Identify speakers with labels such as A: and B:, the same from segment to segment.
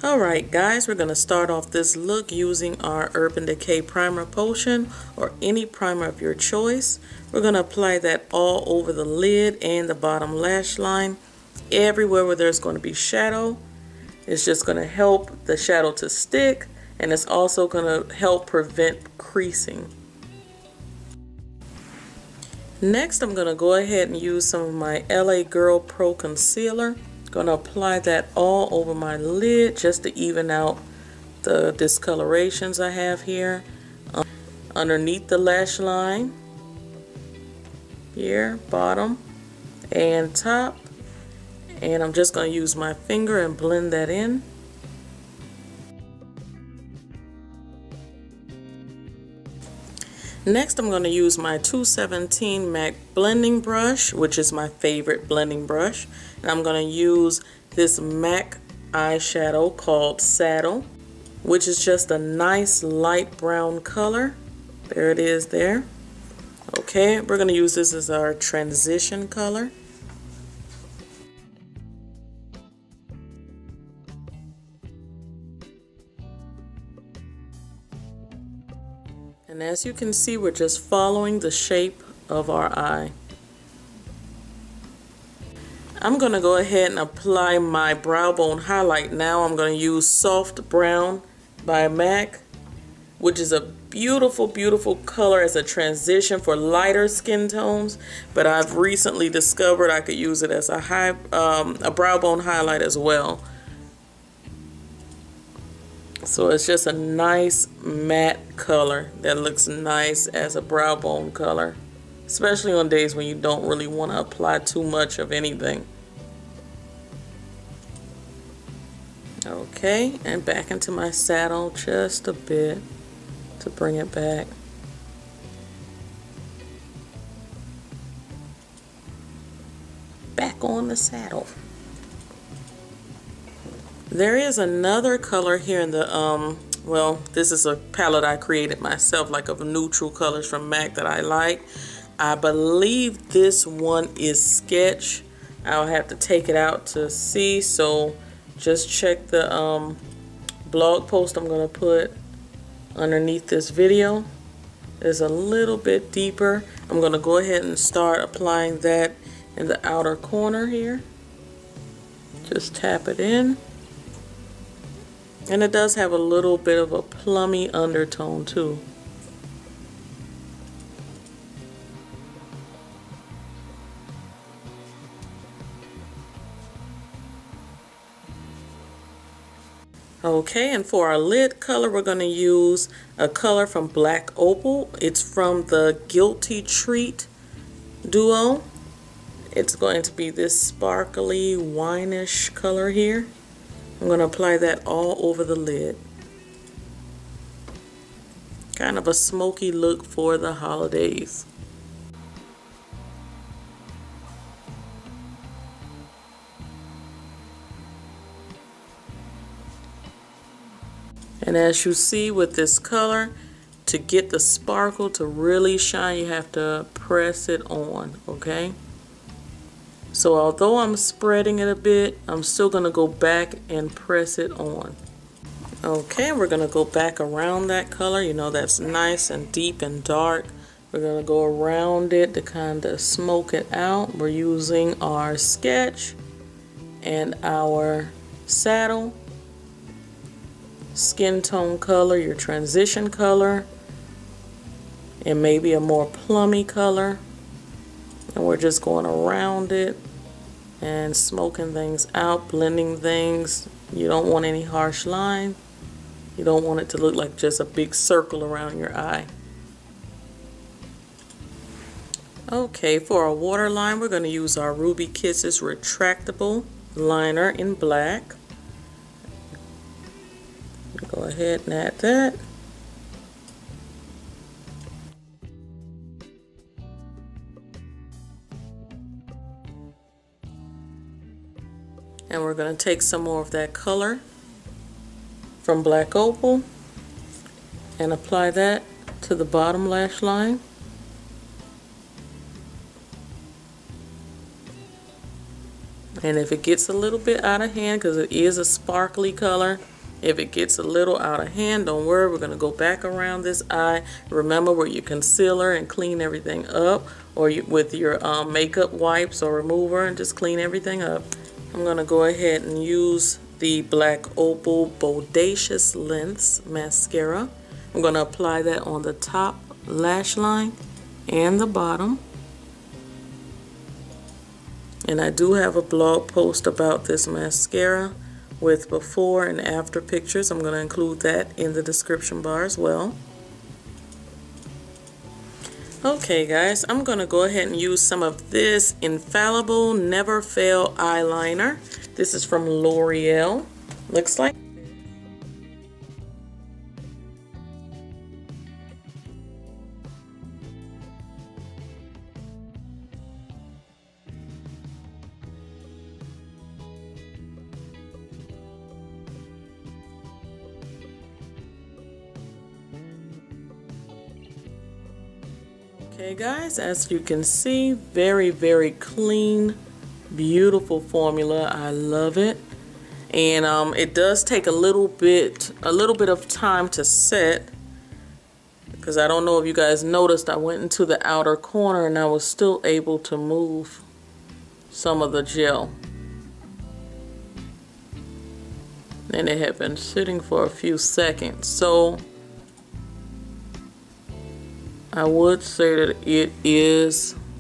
A: Alright guys, we're going to start off this look using our Urban Decay Primer Potion or any primer of your choice. We're going to apply that all over the lid and the bottom lash line, everywhere where there's going to be shadow. It's just going to help the shadow to stick, and it's also going to help prevent creasing. Next, I'm going to go ahead and use some of my LA Girl Pro Concealer. Going to apply that all over my lid just to even out the discolorations I have here underneath the lash line, here, bottom and top. And I'm just going to use my finger and blend that in. Next, I'm going to use my 217 MAC blending brush, which is my favorite blending brush. And I'm going to use this MAC eyeshadow called Saddle, which is just a nice light brown color. There it is there. Okay, we're going to use this as our transition color. And as you can see, we're just following the shape of our eye. I'm going to go ahead and apply my brow bone highlight now. I'm going to use Soft Brown by MAC, which is a beautiful, beautiful color as a transition for lighter skin tones. But I've recently discovered I could use it as a brow bone highlight as well. So it's just a nice matte color that looks nice as a brow bone color, especially on days when you don't really want to apply too much of anything. Okay, and back into my saddle just a bit to bring it back. Back on the saddle. There is another color here in the, well, this is a palette I created myself, like of neutral colors from MAC that I like. I believe this one is Sketch. I'll have to take it out to see, so just check the blog post I'm going to put underneath this video. It's a little bit deeper. I'm going to go ahead and start applying that in the outer corner here. Just tap it in. And it does have a little bit of a plummy undertone too. Okay, and for our lid color, we're going to use a color from Black Opal. It's from the Guilty Treat duo. It's going to be this sparkly, wine-ish color here. I'm going to apply that all over the lid. Kind of a smoky look for the holidays. And as you see with this color, to get the sparkle to really shine, you have to press it on, okay? So although I'm spreading it a bit, I'm still going to go back and press it on. Okay, we're going to go back around that color. You know, that's nice and deep and dark. We're going to go around it to kind of smoke it out. We're using our Sketch and our Saddle, skin tone color, your transition color, and maybe a more plummy color. And we're just going around it and smoking things out, blending things. You don't want any harsh line. You don't want it to look like just a big circle around your eye. Okay, for our waterline, we're going to use our Ruby Kisses retractable liner in black. Go ahead and add that. And we're going to take some more of that color from Black Opal and apply that to the bottom lash line. And if it gets a little bit out of hand, because it is a sparkly color, if it gets a little out of hand, don't worry, we're going to go back around this eye. Remember, where your concealer and clean everything up, or with your makeup wipes or remover, and just clean everything up. I'm going to go ahead and use the Black Opal Bodacious Lengths mascara. I'm going to apply that on the top lash line and the bottom. And I do have a blog post about this mascara with before and after pictures. I'm going to include that in the description bar as well. Okay guys, I'm going to go ahead and use some of this Infallible Never Fail eyeliner. This is from L'Oreal. Looks like okay guys, as you can see, very, very clean, beautiful formula. I love it. And it does take a little bit of time to set, because I don't know if you guys noticed, I went into the outer corner and I was still able to move some of the gel. And it had been sitting for a few seconds. So I would say that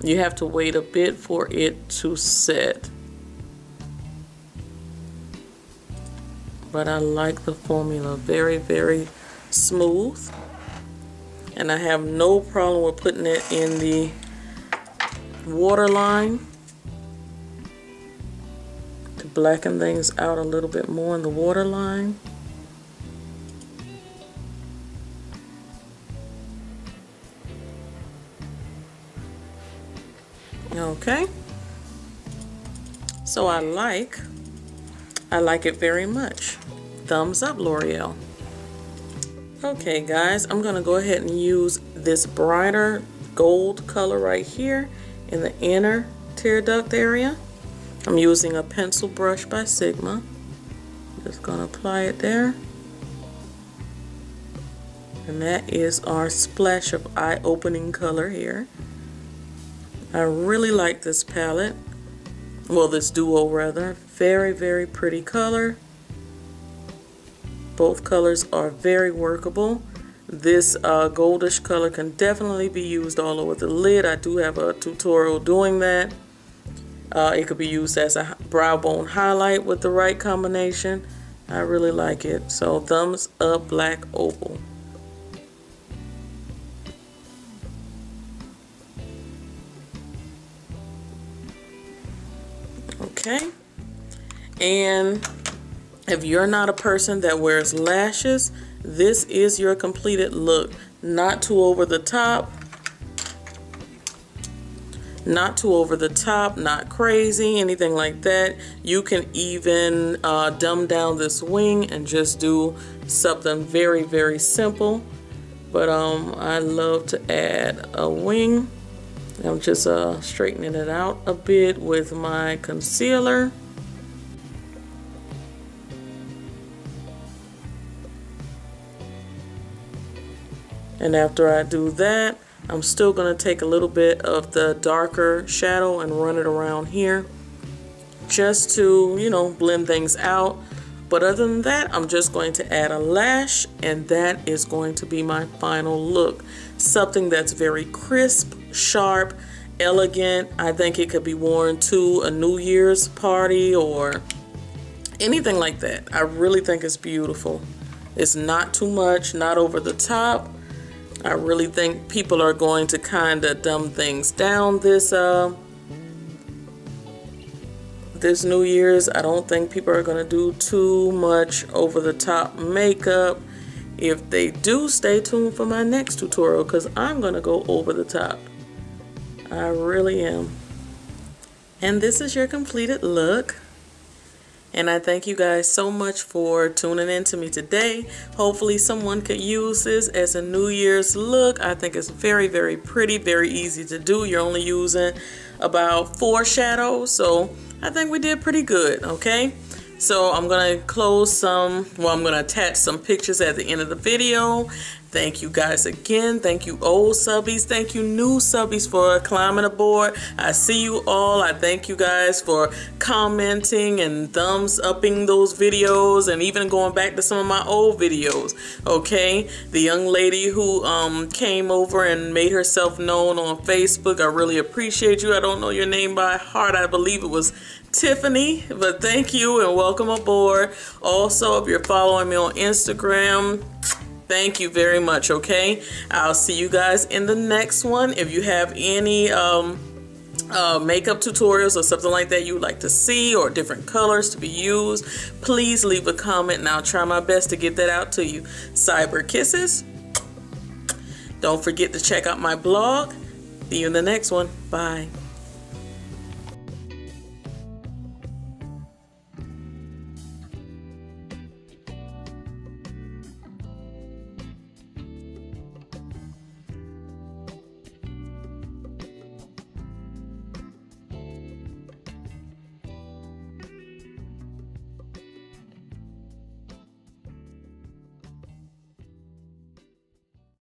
A: you have to wait a bit for it to set. But I like the formula, very, very smooth. And I have no problem with putting it in the waterline to blacken things out a little bit more in the waterline. Okay, so I like it very much. Thumbs up, L'Oreal. Okay guys, I'm gonna go ahead and use this brighter gold color right here in the inner tear duct area. I'm using a pencil brush by Sigma. Just gonna apply it there. And that is our splash of eye-opening color here. I really like this palette. Well, this duo rather. Very, very pretty color. Both colors are very workable. This goldish color can definitely be used all over the lid. I do have a tutorial doing that. It could be used as a brow bone highlight with the right combination. I really like it. So thumbs up, Black Opal. Okay, and if you're not a person that wears lashes, this is your completed look. Not too over the top, not crazy, anything like that. You can even dumb down this wing and just do something very, very simple. But I love to add a wing. I'm just straightening it out a bit with my concealer. And after I do that, I'm still going to take a little bit of the darker shadow and run it around here just to, you know, blend things out. But other than that, I'm just going to add a lash, and that is going to be my final look. Something that's very crisp, sharp, elegant. I think it could be worn to a New Year's party or anything like that. I really think it's beautiful. It's not too much, not over the top. I really think people are going to kind of dumb things down this New Year's. I don't think people are going to do too much over the top makeup. If they do, stay tuned for my next tutorial, because I'm going to go over the top. I really am. And this is your completed look. And I thank you guys so much for tuning in to me today. Hopefully someone could use this as a New Year's look. I think it's very, very pretty, very easy to do. You're only using about 4 shadows, so I think we did pretty good, okay? So I'm going to close some, well, I'm going to attach some pictures at the end of the video. Thank you guys again. Thank you old subbies. Thank you new subbies for climbing aboard. I see you all. I thank you guys for commenting and thumbs upping those videos and even going back to some of my old videos. Okay, the young lady who came over and made herself known on Facebook, I really appreciate you. I don't know your name by heart. I believe it was Tiffany, but thank you and welcome aboard. Also, if you're following me on Instagram, thank you very much, okay? I'll see you guys in the next one. If you have any makeup tutorials or something like that you would like to see, or different colors to be used, please leave a comment and I'll try my best to get that out to you. Cyber kisses. Don't forget to check out my blog. See you in the next one. Bye.